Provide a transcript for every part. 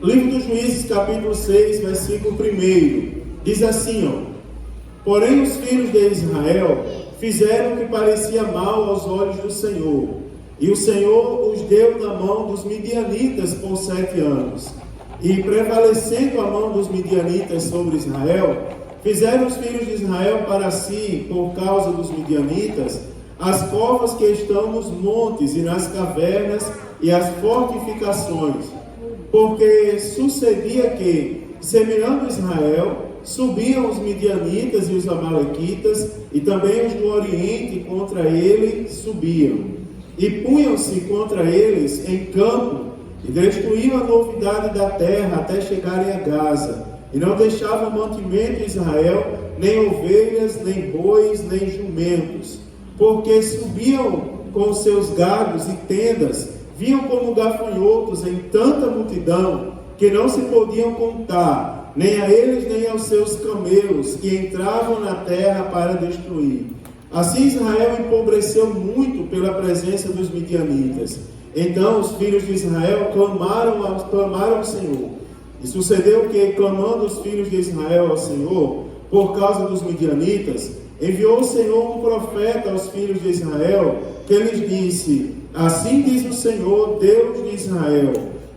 Livro dos Juízes, capítulo 6, versículo 1, diz assim, porém os filhos de Israel fizeram o que parecia mal aos olhos do Senhor, e o Senhor os deu na mão dos midianitas por 7 anos. E prevalecendo a mão dos midianitas sobre Israel, fizeram os filhos de Israel para si, por causa dos midianitas, as covas que estão nos montes e nas cavernas e as fortificações. Porque sucedia que, semeando Israel, subiam os midianitas e os amalequitas, e também os do Oriente contra ele subiam. E punham-se contra eles em campo, e destruíam a novidade da terra até chegarem a Gaza. E não deixavam mantimento em Israel, nem ovelhas, nem bois, nem jumentos. Porque subiam com seus gados e tendas, vinham como gafanhotos em tanta multidão, que não se podiam contar, nem a eles nem aos seus camelos, que entravam na terra para destruir. Assim Israel empobreceu muito pela presença dos midianitas. Então os filhos de Israel clamaram ao Senhor. E sucedeu que, clamando os filhos de Israel ao Senhor, por causa dos midianitas, enviou o Senhor um profeta aos filhos de Israel, que lhes disse: assim diz o Senhor, Deus de Israel: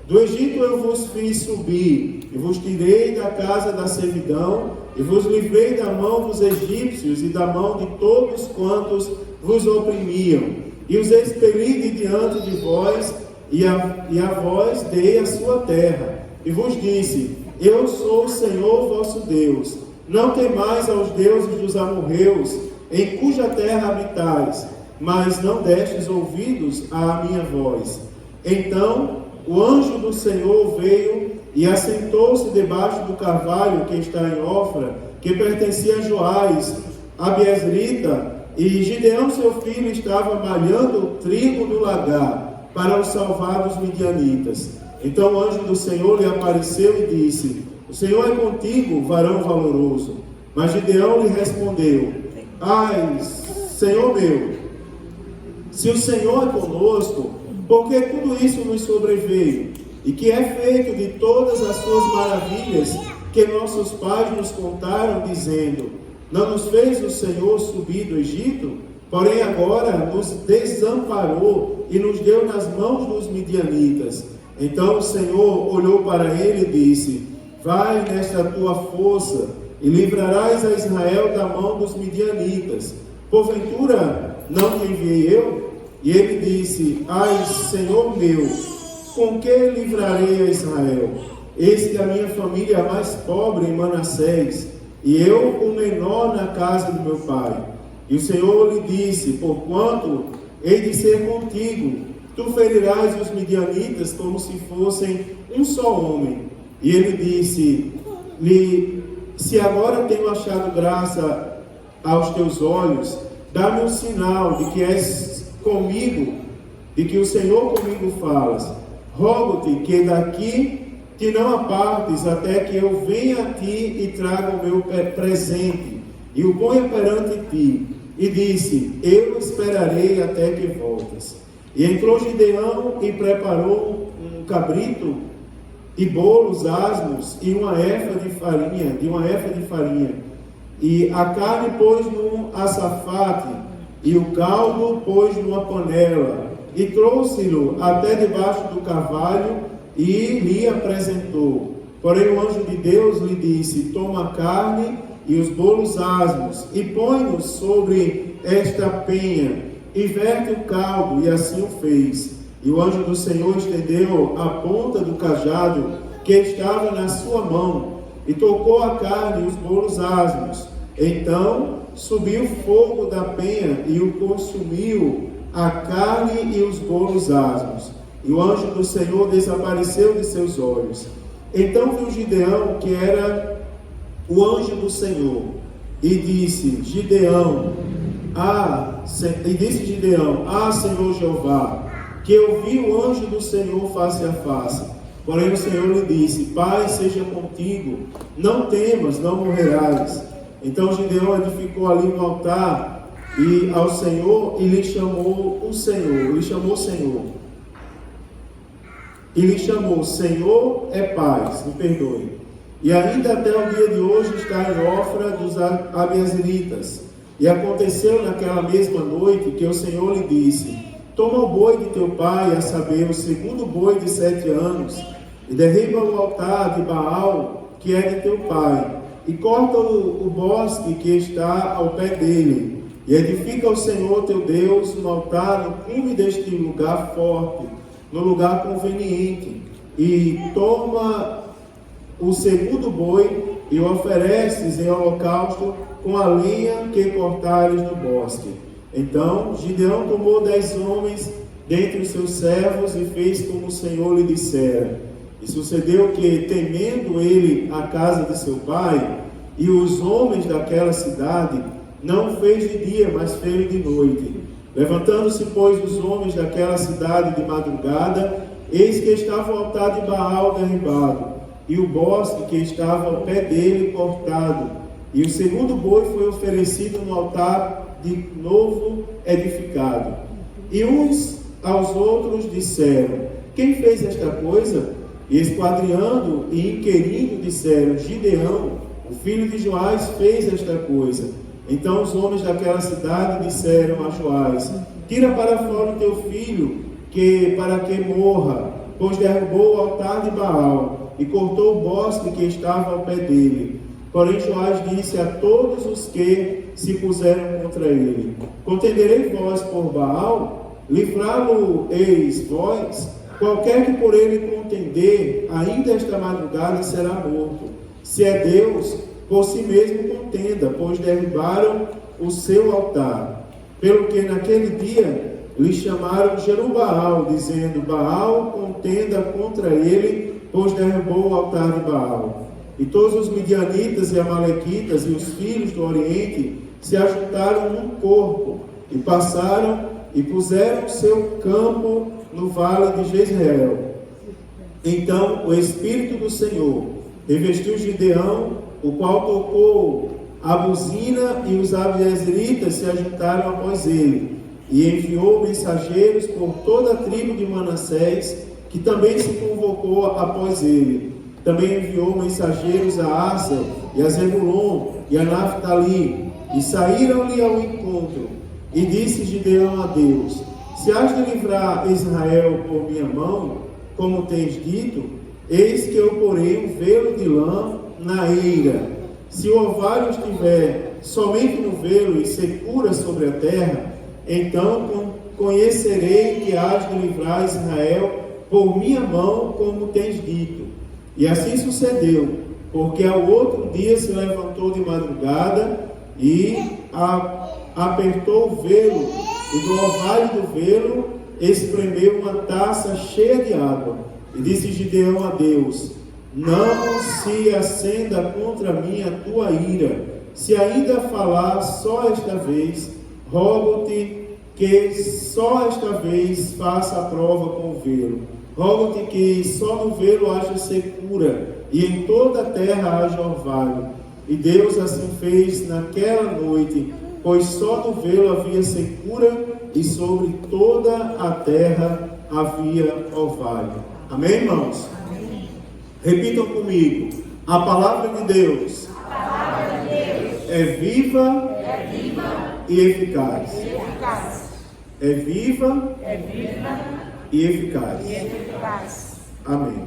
do Egito eu vos fiz subir, e vos tirei da casa da servidão, e vos livrei da mão dos egípcios e da mão de todos quantos vos oprimiam, e os expeli de diante de vós, e a vós dei a sua terra, e vos disse: eu sou o Senhor vosso Deus. Não temais aos deuses dos amorreus, em cuja terra habitais, mas não destes ouvidos à minha voz. Então o anjo do Senhor veio e assentou-se debaixo do carvalho que está em Ofra, que pertencia a Joás, a Biesrita, e Gideão seu filho estava malhando trigo no lagar, para o salvar dos midianitas. Então o anjo do Senhor lhe apareceu e disse: o Senhor é contigo, varão valoroso. Mas Gideão lhe respondeu: ai, Senhor meu, se o Senhor é conosco, por que tudo isso nos sobreveio? E que é feito de todas as suas maravilhas que nossos pais nos contaram, dizendo: não nos fez o Senhor subir do Egito? Porém agora nos desamparou e nos deu nas mãos dos midianitas. Então o Senhor olhou para ele e disse: vai nesta tua força e livrarás a Israel da mão dos midianitas. Porventura não te enviei eu? E ele disse: ai, Senhor meu, com que livrarei a Israel? Eis que a minha família é a mais pobre em Manassés, e eu o menor na casa do meu pai. E o Senhor lhe disse: porquanto hei de ser contigo, tu ferirás os midianitas como se fossem um só homem. E ele disse-lhe: se agora tenho achado graça aos teus olhos, dá-me um sinal de que és comigo, de que o Senhor comigo falas. Rogo-te que daqui te não apartes até que eu venha a ti e traga o meu presente e o ponha perante ti. E disse: eu esperarei até que voltes. E entrou Gideão e preparou um cabrito e bolos asmos e uma efa de farinha, e a carne pôs num açafate, e o caldo pôs numa panela, e trouxe-lo até debaixo do carvalho, e lhe apresentou. Porém o anjo de Deus lhe disse: toma a carne e os bolos asmos, e põe-nos sobre esta penha, e verte o caldo, e assim o fez. E o anjo do Senhor estendeu a ponta do cajado que estava na sua mão, e tocou a carne e os bolos asmos. Então subiu fogo da penha e o consumiu, a carne e os bolos asmos. E o anjo do Senhor desapareceu de seus olhos. Então viu Gideão que era o anjo do Senhor, e disse Gideão: ah, Senhor Jeová, que eu vi o anjo do Senhor face a face. Porém o Senhor lhe disse: Pai seja contigo, não temas, não morrerás. Então Gideão edificou ali um altar e ao Senhor, e lhe chamou o Senhor, Senhor. e lhe chamou: Senhor é paz, me perdoe. E ainda até o dia de hoje está em Ofra dos Abiezeritas. E aconteceu naquela mesma noite que o Senhor lhe disse: toma o boi de teu pai, a saber, o segundo boi de 7 anos, e derriba o altar de Baal, que é de teu pai, e corta o bosque que está ao pé dele, e edifica ao Senhor teu Deus um altar no cume deste lugar forte, no lugar conveniente, e toma o segundo boi e o ofereces em holocausto com a lenha que cortares no bosque. Então Gideão tomou 10 homens dentre os seus servos e fez como o Senhor lhe dissera. E sucedeu que, temendo ele a casa de seu pai e os homens daquela cidade, não fez de dia, mas fez de noite. Levantando-se, pois, os homens daquela cidade de madrugada, eis que estava o altar de Baal derribado, e o bosque que estava ao pé dele cortado. E o segundo boi foi oferecido no altar de novo edificado. E uns aos outros disseram: quem fez esta coisa? E esquadriando e inquirindo disseram: Gideão, o filho de Joás, fez esta coisa. Então os homens daquela cidade disseram a Joás: tira para fora o teu filho, para que morra, pois derrubou o altar de Baal e cortou o bosque que estava ao pé dele. Porém Joás disse a todos os que se puseram contra ele: contenderei vós por Baal? Livrá-lo-eis vós? Qualquer que por ele contender, ainda esta madrugada será morto. Se é Deus, por si mesmo contenda, pois derribaram o seu altar. Pelo que naquele dia lhe chamaram Jerubbaal, dizendo: Baal contenda contra ele, pois derrubou o altar de Baal. E todos os midianitas e amalequitas e os filhos do Oriente se ajuntaram num corpo, e passaram e puseram seu campo no vale de Jezreel. Então o Espírito do Senhor revestiu Gideão, o qual tocou a buzina, e os abiezeritas se ajuntaram após ele, e enviou mensageiros por toda a tribo de Manassés, que também se convocou após ele. Também enviou mensageiros a Aser e a Zebulon e a Naftali, e saíram-lhe ao encontro. E disse Gideão a Deus: se has de livrar Israel por minha mão, como tens dito, eis que eu porei um velo de lã na eira. Se o orvalho estiver somente no velo e secura sobre a terra, então conhecerei que has de livrar Israel por minha mão, como tens dito. E assim sucedeu, porque ao outro dia se levantou de madrugada e apertou o velo, e do orvalho do velo espremeu uma taça cheia de água. E disse Gideão a Deus: não se acenda contra mim a tua ira, se ainda falar só esta vez, rogo-te que só esta vez faça a prova com o velo. Rogo-te que só no velo haja secura, e em toda a terra haja orvalho. E Deus assim fez naquela noite, pois só no velo havia secura, e sobre toda a terra havia orvalho. Amém, irmãos? Amém. Repitam comigo: a palavra de Deus, é viva, e eficaz. É viva, e eficaz. Amém.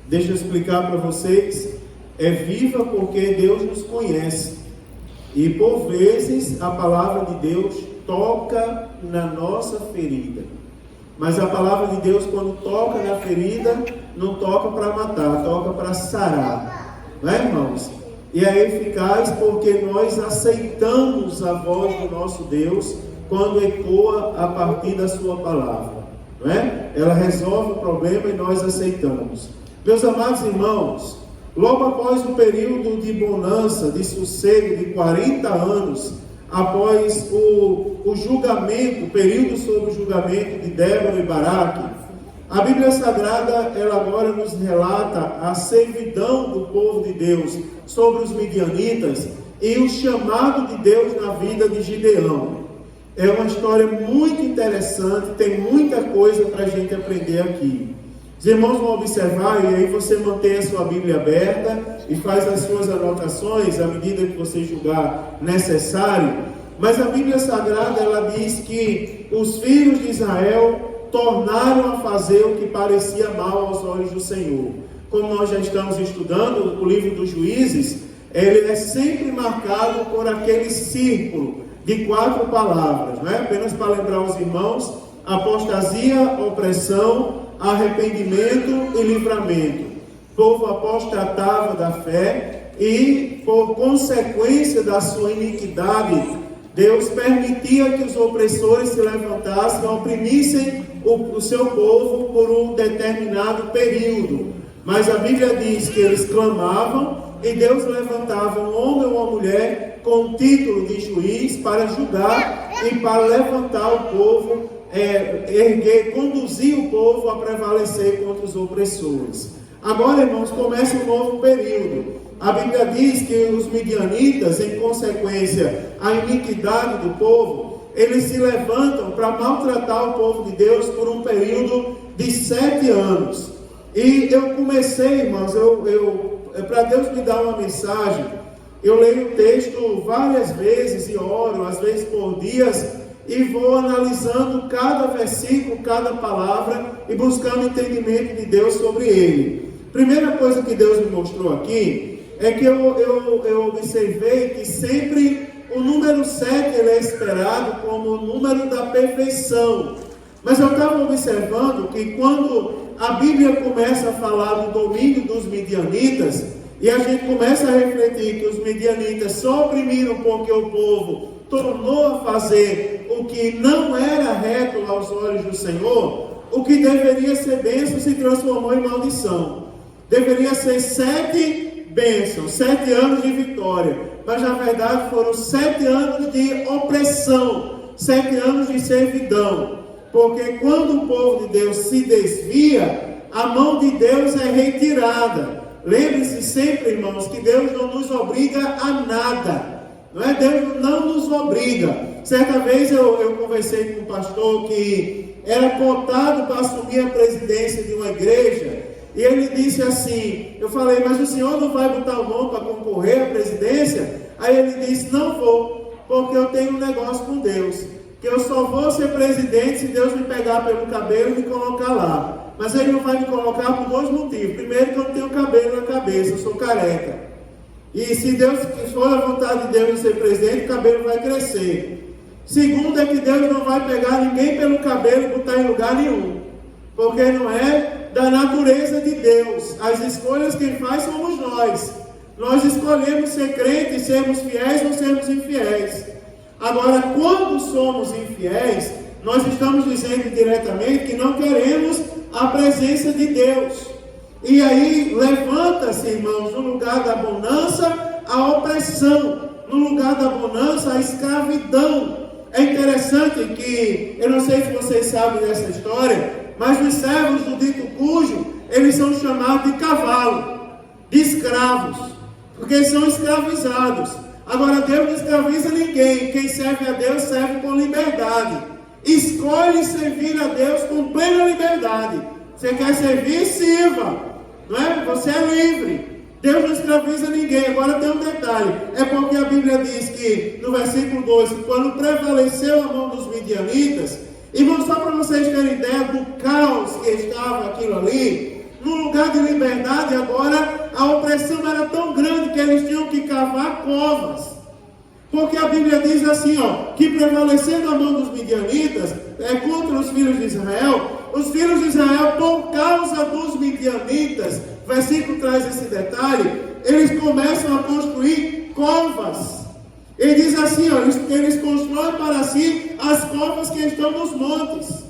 Deixa eu explicar para vocês. É viva porque Deus nos conhece. E por vezes a palavra de Deus toca na nossa ferida. Mas a palavra de Deus, quando toca na ferida, não toca para matar, toca para sarar. Não é, irmãos? E é eficaz porque nós aceitamos a voz do nosso Deus quando ecoa a partir da sua palavra. Não é? Ela resolve o problema e nós aceitamos. Meus amados irmãos, logo após o período de bonança, de sossego de 40 anos, após o julgamento, o período sobre o julgamento de Débora e Baraque, a Bíblia Sagrada, ela agora nos relata a servidão do povo de Deus sobre os midianitas e o chamado de Deus na vida de Gideão. É uma história muito interessante, tem muita coisa para a gente aprender aqui. Os irmãos vão observar, e aí você mantém a sua Bíblia aberta e faz as suas anotações à medida que você julgar necessário. Mas a Bíblia Sagrada, ela diz que os filhos de Israel tornaram a fazer o que parecia mal aos olhos do Senhor. Como nós já estamos estudando o livro dos Juízes, ele é sempre marcado por aquele círculo de 4 palavras, não é? Apenas para lembrar os irmãos: apostasia, opressão, arrependimento e livramento. O povo apostatava da fé e, por consequência da sua iniquidade, Deus permitia que os opressores se levantassem e oprimissem o seu povo por um determinado período. Mas a Bíblia diz que eles clamavam e Deus levantava um homem ou uma mulher com o título de juiz para julgar e para levantar o povo, conduzir o povo a prevalecer contra os opressores. Agora, irmãos, começa um novo período. A Bíblia diz que os midianitas, em consequência à iniquidade do povo, eles se levantam para maltratar o povo de Deus por um período de 7 anos. E eu comecei, irmãos, para Deus me dar uma mensagem, eu leio o texto várias vezes e oro, às vezes por dias, e vou analisando cada versículo, cada palavra e buscando entendimento de Deus sobre ele. Primeira coisa que Deus me mostrou aqui é que eu observei que sempre o número 7 ele é esperado como o número da perfeição. Mas eu estava observando que quando a Bíblia começa a falar do domínio dos midianitas, e a gente começa a refletir que os midianitas só oprimiram porque o povo tornou a fazer o que não era reto aos olhos do Senhor, o que deveria ser bênção se transformou em maldição. Deveria ser 7 bênçãos, 7 anos de vitória, mas na verdade foram 7 anos de opressão, 7 anos de servidão. Porque quando o povo de Deus se desvia, a mão de Deus é retirada. Lembre-se sempre, irmãos, que Deus não nos obriga a nada. Não é? Deus não nos obriga. Certa vez eu conversei com um pastor que era cotado para assumir a presidência de uma igreja. E ele disse assim, eu falei, mas o senhor não vai botar o nome para concorrer à presidência? Aí ele disse, não vou, porque eu tenho um negócio com Deus. Que eu só vou ser presidente se Deus me pegar pelo cabelo e me colocar lá. Mas Ele não vai me colocar por 2 motivos. Primeiro, que eu não tenho cabelo na cabeça, eu sou careca. E se Deus for a vontade de Deus de ser presidente, o cabelo vai crescer. Segundo, é que Deus não vai pegar ninguém pelo cabelo e botar em lugar nenhum. Porque não é da natureza de Deus. As escolhas quem faz somos nós. Nós escolhemos ser crentes, sermos fiéis ou sermos infiéis. Agora, quando somos infiéis, nós estamos dizendo diretamente que não queremos a presença de Deus. E aí, levanta-se, irmãos, no lugar da bonança, a opressão. No lugar da bonança, a escravidão. É interessante que, eu não sei se vocês sabem dessa história, mas os servos do dito cujo, eles são chamados de cavalo, de escravos, porque eles são escravizados. Agora, Deus não escraviza ninguém. Quem serve a Deus serve com liberdade. Escolhe servir a Deus com plena liberdade. Você quer servir? Sirva. Não é? Você é livre. Deus não escraviza ninguém. Agora tem um detalhe. É porque a Bíblia diz que, no versículo 2, quando prevaleceu a mão dos midianitas, irmão, só para vocês terem ideia do caos que estava aquilo ali, no lugar de liberdade, agora a opressão era tão grande que eles tinham que cavar covas. Porque a Bíblia diz assim, que prevalecendo a mão dos midianitas, contra os filhos de Israel, por causa dos midianitas, o versículo traz esse detalhe, eles começam a construir covas. Ele diz assim, eles constroem para si as covas que estão nos montes. O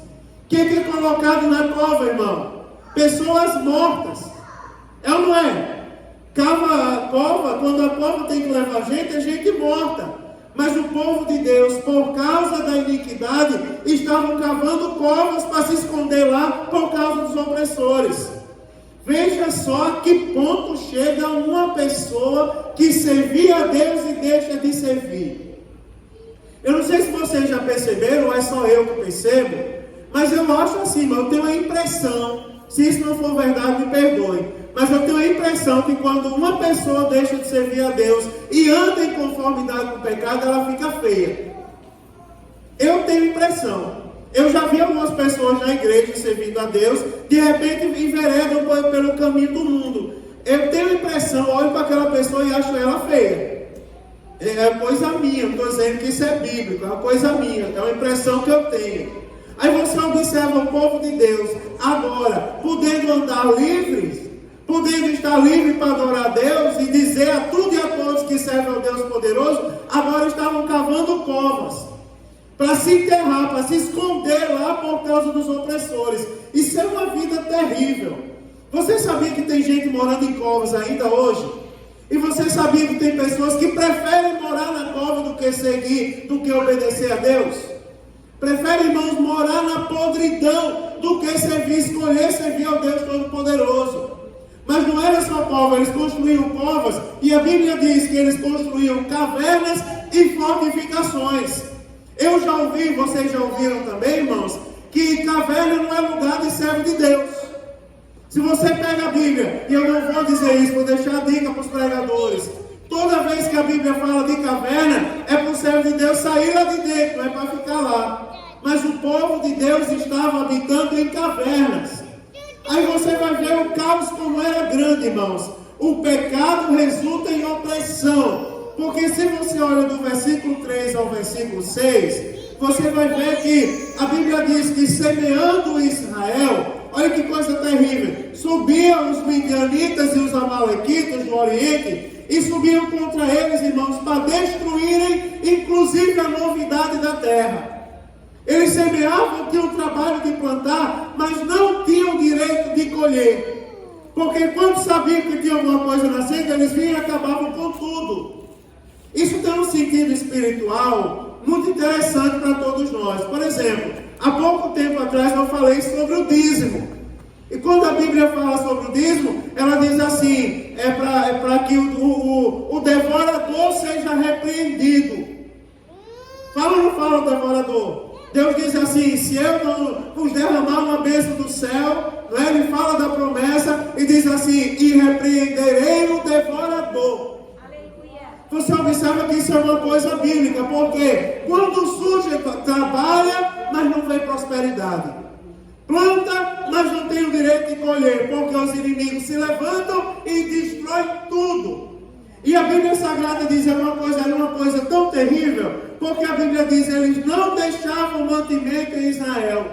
que é colocado na cova, irmão? Pessoas mortas. É ou não é? Cava a cova, quando a cova tem que levar gente, é gente morta. Mas o povo de Deus, por causa da iniquidade, estavam cavando covas para se esconder lá por causa dos opressores. Veja só a que ponto chega uma pessoa que servia a Deus e deixa de servir. Eu não sei se vocês já perceberam, ou é só eu que percebo, mas eu acho assim, eu tenho a impressão, Se isso não for verdade, me perdoe. Mas eu tenho a impressão que quando uma pessoa deixa de servir a Deus e anda em conformidade com o pecado, ela fica feia. Eu tenho impressão. Eu já vi algumas pessoas na igreja servindo a Deus, de repente enveredam pelo caminho do mundo. Eu tenho a impressão, olho para aquela pessoa e acho ela feia. É coisa minha, não estou dizendo que isso é bíblico, é uma coisa minha, é uma impressão que eu tenho. Aí você observa o povo de Deus, agora, podendo andar livres, podendo estar livre para adorar a Deus e dizer a tudo e a todos que servem ao Deus poderoso, agora estavam cavando covas para se enterrar, para se esconder lá por causa dos opressores. Isso é uma vida terrível. Você sabia que tem gente morando em covas ainda hoje? E você sabia que tem pessoas que preferem morar na cova do que seguir, do que obedecer a Deus? Preferem, irmãos, morar na podridão do que escolher servir ao Deus Todo-Poderoso. Mas não era só cova, eles construíam covas, e a Bíblia diz que eles construíam cavernas e fortificações. Eu já ouvi, vocês já ouviram também, irmãos, que caverna não é lugar de servo de Deus. Se você pega a Bíblia, e eu não vou dizer isso, vou deixar a dica para os pregadores. Toda vez que a Bíblia fala de caverna, é para o servo de Deus sair lá de dentro, não é para ficar lá. Mas o povo de Deus estava habitando em cavernas. Aí você vai ver o caos como era grande, irmãos. O pecado resulta em opressão. Porque se você olha do versículo 3 ao versículo 6, você vai ver que a Bíblia diz que semeando Israel, olha que coisa terrível, subiam os midianitas e os amalequitas do Oriente, e subiam contra eles, irmãos, para destruírem, inclusive, a novidade da terra. Eles semeavam, tinham o trabalho de plantar, mas não tinham direito de colher. Porque quando sabiam que tinha alguma coisa nascendo, eles vinham e acabavam com tudo. Isso tem um sentido espiritual muito interessante para todos nós. Por exemplo, há pouco tempo atrás eu falei sobre o dízimo. E quando a Bíblia fala sobre o dízimo, ela diz assim, é para que o devorador seja repreendido. Fala ou não fala o devorador? Deus diz assim, se eu não vos derramar uma bênção do céu, ele fala da promessa e diz assim, e repreenderei o devorador. Você observa que isso é uma coisa bíblica, porque quando o sujeito trabalha, mas não vem prosperidade. Planta, mas não tem o direito de colher, porque os inimigos se levantam e destroem tudo. E a Bíblia Sagrada diz era uma coisa tão terrível, porque a Bíblia diz eles não deixavam mantimento em Israel.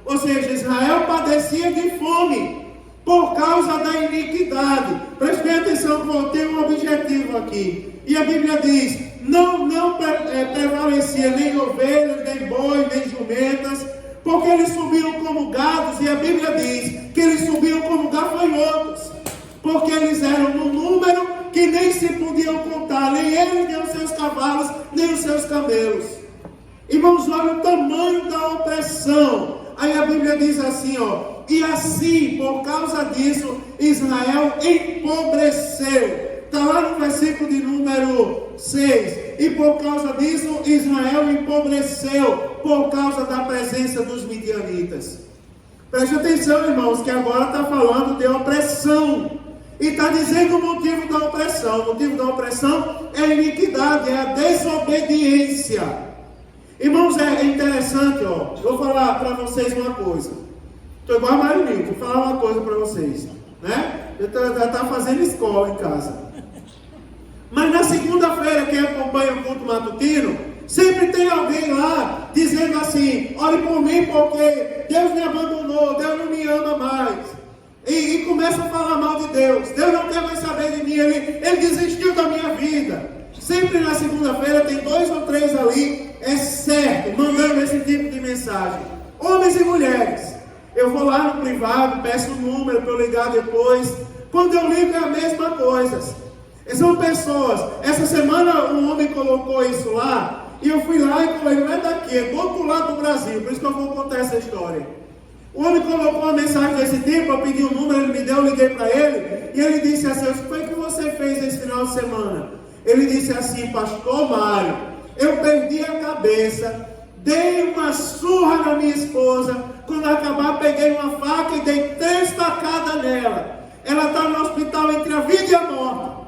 Ou seja, Israel padecia de fome por causa da iniquidade. Preste bem atenção, que tem um objetivo aqui. E a Bíblia diz, não prevalecia nem ovelhas, nem bois, nem jumentas, porque eles subiam como gados, e a Bíblia diz que eles subiam como gafanhotos, porque eles eram num número que nem se podiam contar, nem eles, nem os seus cavalos, nem os seus camelos. Irmãos, olha o tamanho da opressão. Aí a Bíblia diz assim, e assim, por causa disso, Israel empobreceu. Está lá no versículo de número 6. E por causa disso, Israel empobreceu por causa da presença dos midianitas. Preste atenção, irmãos, que agora está falando de opressão. E está dizendo o motivo da opressão. O motivo da opressão é a iniquidade, é a desobediência. Irmãos, é interessante, vou falar para vocês uma coisa. Estou igual a Marinho, vou falar uma coisa para vocês. Né? Eu já está fazendo escola em casa. Mas na segunda-feira, quem acompanha o culto matutino, sempre tem alguém lá dizendo assim, ore por mim porque Deus me abandonou, Deus não me ama mais. E começa a falar mal de Deus. Deus não quer mais saber de mim, ele desistiu da minha vida. Sempre na segunda-feira tem 2 ou 3 ali, é certo, mandando esse tipo de mensagem. Homens e mulheres. Eu vou lá no privado, peço o número para eu ligar depois. Quando eu ligo é a mesma coisa. São pessoas. Essa semana um homem colocou isso lá, e eu fui lá e falei, não é daqui, é do outro lado do Brasil, por isso que eu vou contar essa história. O homem colocou uma mensagem desse tipo, eu pedi um número, ele me deu, eu liguei para ele, e ele disse assim, o que foi que você fez esse final de semana? Ele disse assim, pastor Mário, eu perdi a cabeça, Dei uma surra na minha esposa. Quando acabar, peguei uma faca e dei 3 tacadas nela. Ela está no hospital entre a vida e a morte.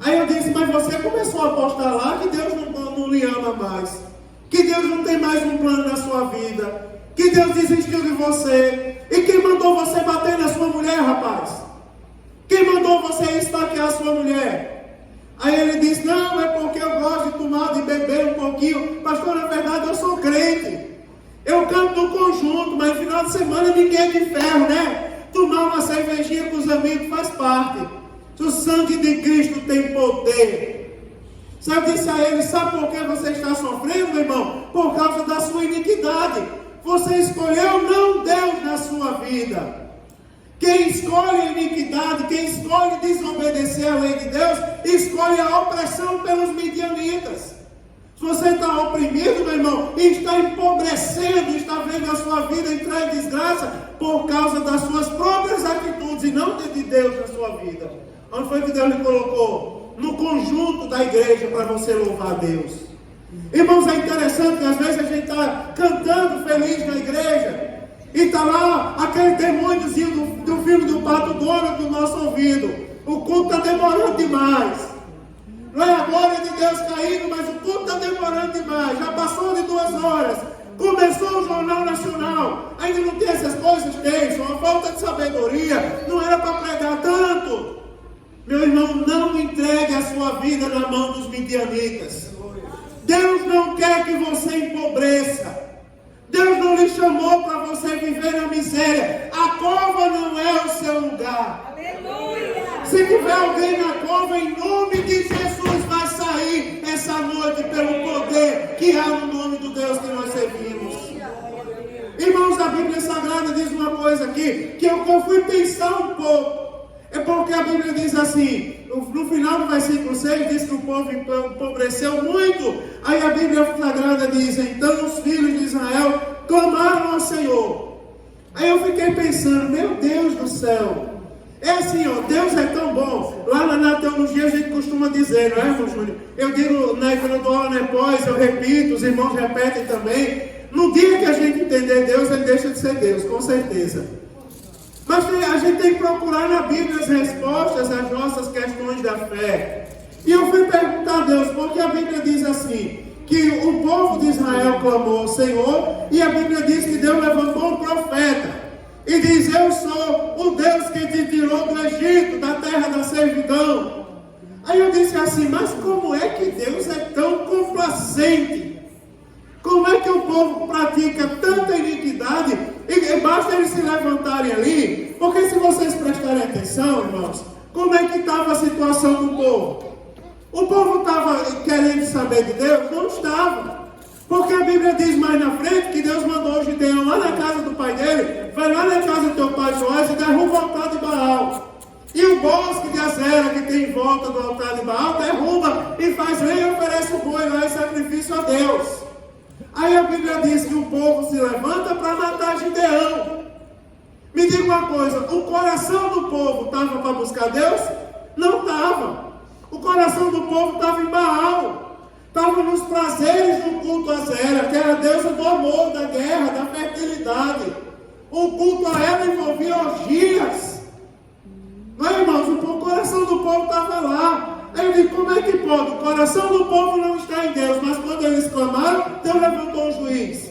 Aí eu disse, mas você começou a apostar lá que Deus não lhe ama mais. Que Deus não tem mais um plano na sua vida. Que Deus desistiu de você. E quem mandou você bater na sua mulher, rapaz? Quem mandou você estaquear a sua mulher? Aí ele disse, não, é porque eu gosto de tomar, de beber um pouquinho. Pastor, na verdade eu sou crente. Eu canto no conjunto, mas no final de semana ninguém é de ferro, né? Tomar uma cervejinha com os amigos faz parte. O sangue de Cristo tem poder. Sabe, disse a ele, sabe por que você está sofrendo, meu irmão? Por causa da sua iniquidade. Você escolheu não Deus na sua vida. Quem escolhe a iniquidade, quem escolhe desobedecer a lei de Deus, escolhe a opressão pelos midianitas. Se você está oprimido, meu irmão, e está empobrecendo, está vendo a sua vida entrar em desgraça por causa das suas próprias atitudes e não de Deus na sua vida. Onde foi que Deus lhe colocou? No conjunto da igreja para você louvar a Deus. Irmãos, é interessante que às vezes a gente está cantando feliz na igreja e está lá aquele demôniozinho do filme do Pato Donald do nosso ouvido. O culto está demorando demais. Não é a glória de Deus caindo, mas o culto está demorando demais. Já passou de 2 horas. Começou o Jornal Nacional. Ainda não tem essas coisas? Tem. Só uma falta de sabedoria. Não era para pregar tanto. Meu irmão, não entregue a sua vida na mão dos midianitas. Deus não quer que você empobreça. Deus não lhe chamou para você viver na miséria. A cova não é o seu lugar. Aleluia! Se tiver alguém na cova, em nome de Jesus, vai sair essa noite pelo poder que há no nome do Deus que nós servimos. Irmãos, a Bíblia Sagrada diz uma coisa aqui, que eu fui pensar um pouco. É porque a Bíblia diz assim, no final do versículo 6, diz que o povo empobreceu muito. Aí a Bíblia Sagrada diz, então os filhos de Israel clamaram ao Senhor. Aí eu fiquei pensando, meu Deus do céu, é assim, ó, Deus é tão bom. Lá na teologia a gente costuma dizer, não é, irmão Júnior? Eu digo, quando eu dou aula na pós, eu repito, os irmãos repetem também. No dia que a gente entender Deus, ele deixa de ser Deus, com certeza. Mas a gente tem que procurar na Bíblia as respostas às nossas questões da fé. E eu fui perguntar a Deus, porque a Bíblia diz assim, que o povo de Israel clamou ao Senhor, e a Bíblia diz que Deus levantou um profeta, e diz, eu sou o Deus que te tirou do Egito, da terra da servidão. Aí eu disse assim, mas como é que Deus é tão complacente? Como é que o povo pratica tanta iniquidade e basta eles se levantarem ali? Porque se vocês prestarem atenção, irmãos, como é que estava a situação do povo? O povo estava querendo saber de Deus? Não estava. Porque a Bíblia diz mais na frente que Deus mandou o Gideão lá na casa do pai dele, vai lá na casa do teu pai Joás e derruba o altar de Baal. E o bosque de Azera que tem em volta do altar de Baal, derruba e faz lenha e oferece o boi lá em sacrifício a Deus. Aí a Bíblia diz que o povo se levanta para matar Gideão. Me diga uma coisa, o coração do povo estava para buscar Deus? Não estava. O coração do povo estava em Baal. Estava nos prazeres do culto a Azera, que era a deusa do amor, da guerra, da fertilidade. O culto a ela envolvia orgias. Não é, irmãos? O coração do povo estava lá. Aí eu digo, como é que pode? O coração do povo não está em Deus, mas quando eles clamaram, Deus levantou um juiz.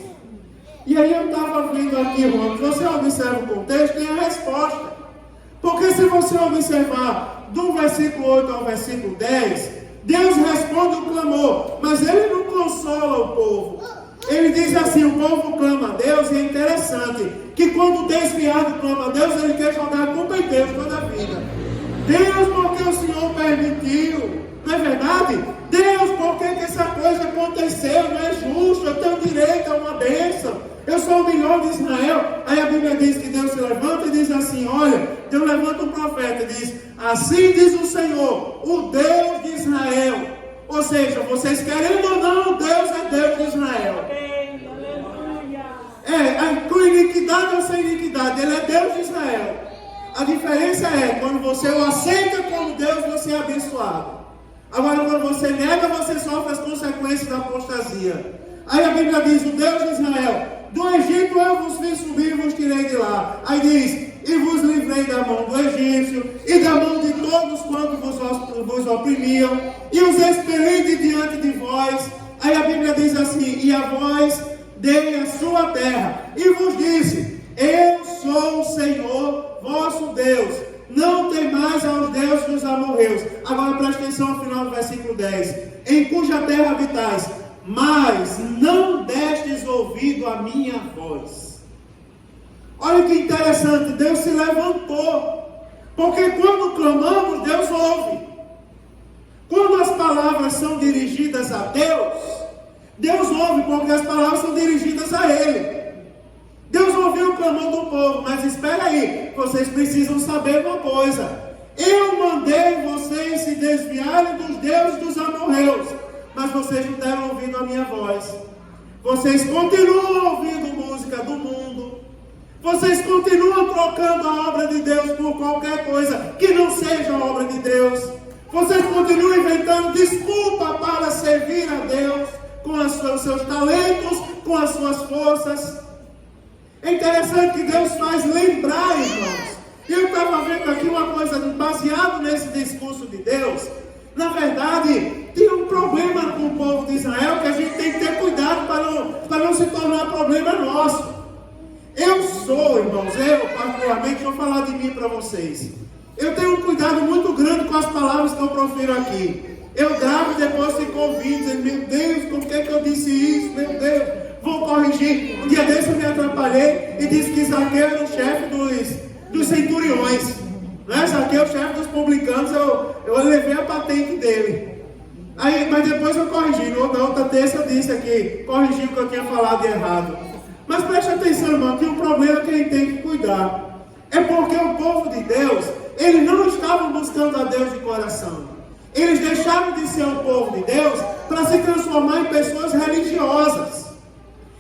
E aí eu estava vendo aqui, irmão, se você observa o contexto, tem a resposta. Porque se você observar do versículo 8 ao versículo 10, Deus responde o clamor, mas Ele não consola o povo. Ele diz assim, o povo clama a Deus, e é interessante, que quando o desviado clama a Deus, ele quer jogar a culpa em Deus toda a vida. Deus, porque o Senhor permitiu, não é verdade? Deus, por que essa coisa aconteceu? Não é justo, eu tenho direito a uma bênção, eu sou o melhor de Israel. Aí a Bíblia diz que Deus se levanta e diz assim, olha, Deus levanta um profeta e diz, assim diz o Senhor, o Deus de Israel. Ou seja, vocês querendo ou não, Deus é Deus de Israel. Com iniquidade ou sem iniquidade, Ele é Deus de Israel. A diferença é, quando você o aceita como Deus, você é abençoado. Agora, quando você nega, você sofre as consequências da apostasia. Aí a Bíblia diz, o Deus de Israel, do Egito eu vos fiz subir e vos tirei de lá. Aí diz, e vos livrei da mão do egípcio, e da mão de todos quantos vos oprimiam, e os expeli de diante de vós. Aí a Bíblia diz assim, e a vós dei a sua terra, e vos disse, eu sou o Senhor vosso Deus, não temais aos deuses dos amorreus. Agora preste atenção ao final do versículo 10, em cuja terra habitais, mas não destes ouvido a minha voz. Olha que interessante, Deus se levantou, porque quando clamamos, Deus ouve. Quando as palavras são dirigidas a Deus, Deus ouve, porque as palavras são dirigidas a Ele. Deus ouviu o clamor do povo, mas espera aí, vocês precisam saber uma coisa. Eu mandei vocês se desviarem dos deuses dos amorreus, mas vocês não deram ouvido a minha voz. Vocês continuam ouvindo música do mundo. Vocês continuam trocando a obra de Deus por qualquer coisa que não seja a obra de Deus. Vocês continuam inventando desculpa para servir a Deus com os seus talentos, com as suas forças. É interessante que Deus faz lembrar, irmãos. Eu estava vendo aqui uma coisa, baseado nesse discurso de Deus. Na verdade, tinha um problema com o povo de Israel que a gente tem que ter cuidado para não se tornar problema nosso. Eu sou, irmãos, particularmente, vou falar de mim para vocês. Eu tenho um cuidado muito grande com as palavras que eu profiro aqui. Eu gravo e depois fico ouvindo, dizendo, meu Deus, por que eu disse isso? Meu Deus, vou corrigir. Um dia desse eu me atrapalhei e disse que Zaqueu era o chefe dos centuriões. Não é? Zaqueu, o chefe dos publicanos, eu levei a patente dele. Aí, mas depois eu corrigi. Na outra terça eu disse aqui, corrigi o que eu tinha falado de errado. Mas preste atenção, irmão, que um problema que a gente tem que cuidar. É porque o povo de Deus, eles não estavam buscando a Deus de coração. Eles deixaram de ser o povo de Deus para se transformar em pessoas religiosas.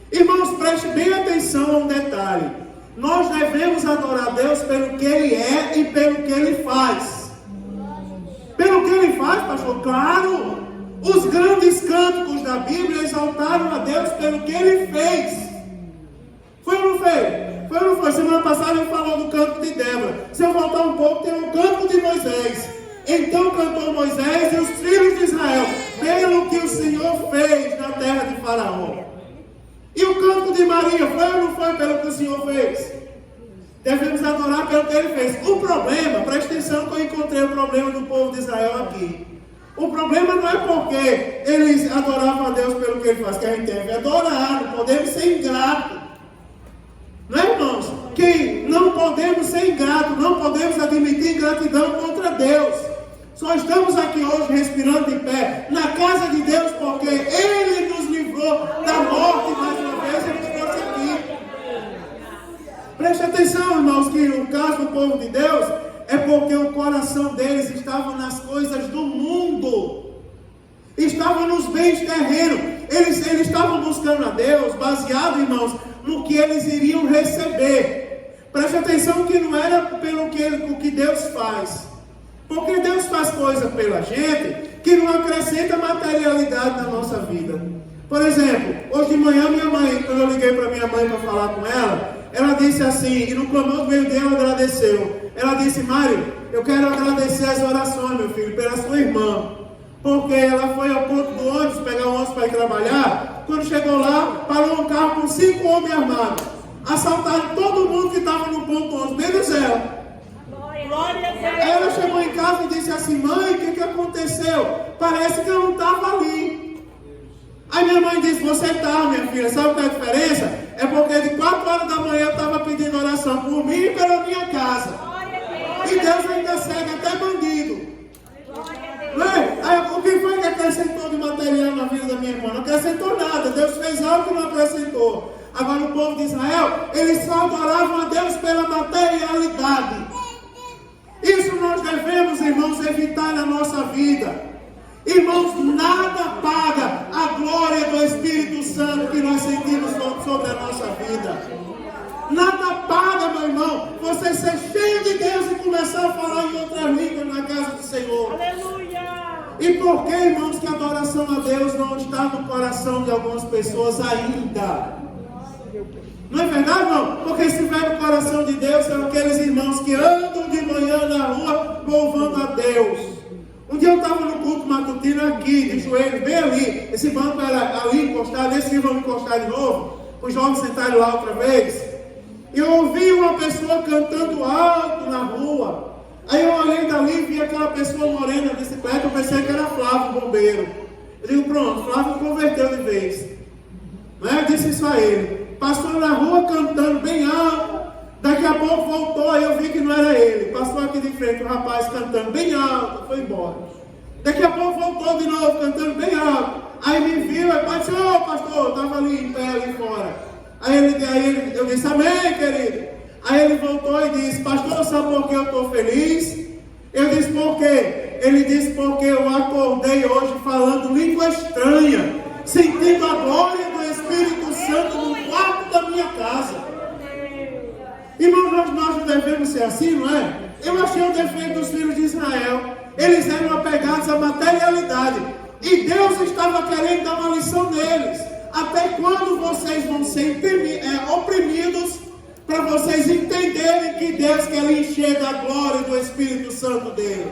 Irmãos, preste bem atenção a um detalhe. Nós devemos adorar a Deus pelo que Ele é e pelo que Ele faz. Pelo que Ele faz, pastor? Claro! Os grandes cânticos da Bíblia exaltaram a Deus pelo que Ele fez. Foi ou não foi? Foi ou não foi? Semana passada ele falou do canto de Débora. Se eu voltar um pouco, tem o canto de Moisés. Então cantou Moisés e os filhos de Israel, pelo que o Senhor fez na terra de Faraó. E o canto de Maria, foi ou não foi pelo que o Senhor fez? Devemos adorar pelo que Ele fez. O problema, preste atenção que eu encontrei o problema do povo de Israel aqui. O problema não é porque eles adoravam a Deus pelo que Ele faz, que a gente deve adorar, não podemos ser ingratos. Não é, irmãos? Que não podemos ser ingratos, não podemos admitir ingratidão contra Deus. Só estamos aqui hoje respirando de pé na casa de Deus porque Ele nos livrou da morte mais uma vez e nos trouxe aqui. Preste atenção, irmãos, que o caso do povo de Deus é porque o coração deles estava nas coisas do mundo. Estava nos bens terrenos. Eles estavam buscando a Deus baseado, irmãos, no que eles iriam receber. Preste atenção que não era pelo que Deus faz. Porque Deus faz coisa pela gente que não acrescenta materialidade na nossa vida. Por exemplo, hoje de manhã minha mãe, quando eu liguei para minha mãe para falar com ela disse assim, e no clamor do meio dela agradeceu. Ela disse, Mário, eu quero agradecer as orações, meu filho, pela sua irmã. Porque ela foi ao ponto do ônibus, pegar o ônibus para ir trabalhar. Quando chegou lá, parou um carro com 5 homens armados. Assaltaram todo mundo que estava no ponto do ônibus, menos ela. Ela chegou em casa e disse assim, mãe, o que aconteceu? Parece que eu não estava ali. Aí minha mãe disse, você está, minha filha, sabe qual é a diferença? É porque de 4 horas da manhã eu estava pedindo oração por mim e pela minha casa. E Deus ainda segue até bandido. Não é? Aí, o que foi que acrescentou de material na vida da minha irmã? Não acrescentou nada. Deus fez algo que não acrescentou. Agora o povo de Israel, eles só adoravam a Deus pela materialidade. Isso nós devemos, irmãos, evitar na nossa vida. Irmãos, nada paga a glória do Espírito Santo que nós sentimos sobre a nossa vida. Nada paga, meu irmão, você ser cheio de Deus e começar a falar em outras línguas na casa do Senhor. Aleluia! E por que, irmãos, que a adoração a Deus não está no coração de algumas pessoas ainda? Não é verdade, não? Porque se estiver no coração de Deus, são aqueles irmãos que andam de manhã na rua louvando a Deus. Um dia eu estava no culto matutino aqui, de joelhos, bem ali. Esse banco era ali encostado, esse aqui vão encostar de novo. Os jovens sentaram lá outra vez. E eu ouvi uma pessoa cantando alto na rua. Aí eu olhei dali e vi aquela pessoa morena na bicicleta. Eu pensei que era Flávio, bombeiro. Eu digo, pronto, Flávio converteu de vez. Eu disse isso a ele. Passou na rua cantando bem alto. Daqui a pouco voltou, aí eu vi que não era ele. Passou aqui de frente o rapaz cantando bem alto, foi embora. Daqui a pouco voltou de novo cantando bem alto. Aí me viu, aí disse, ô pastor, eu estava ali em pé ali fora. Aí eu disse, amém, querido. Aí ele voltou e disse, pastor, sabe por que eu estou feliz? Eu disse, por quê? Ele disse, porque eu acordei hoje falando língua estranha, sentindo a glória do Espírito Santo no quarto da minha casa. Irmãos, nós não devemos ser assim, não é? Eu achei o defeito dos filhos de Israel. Eles eram apegados à materialidade. E Deus estava querendo dar uma lição neles. Até quando vocês vão ser oprimidos, para vocês entenderem que Deus quer lhe encher da glória do Espírito Santo dele.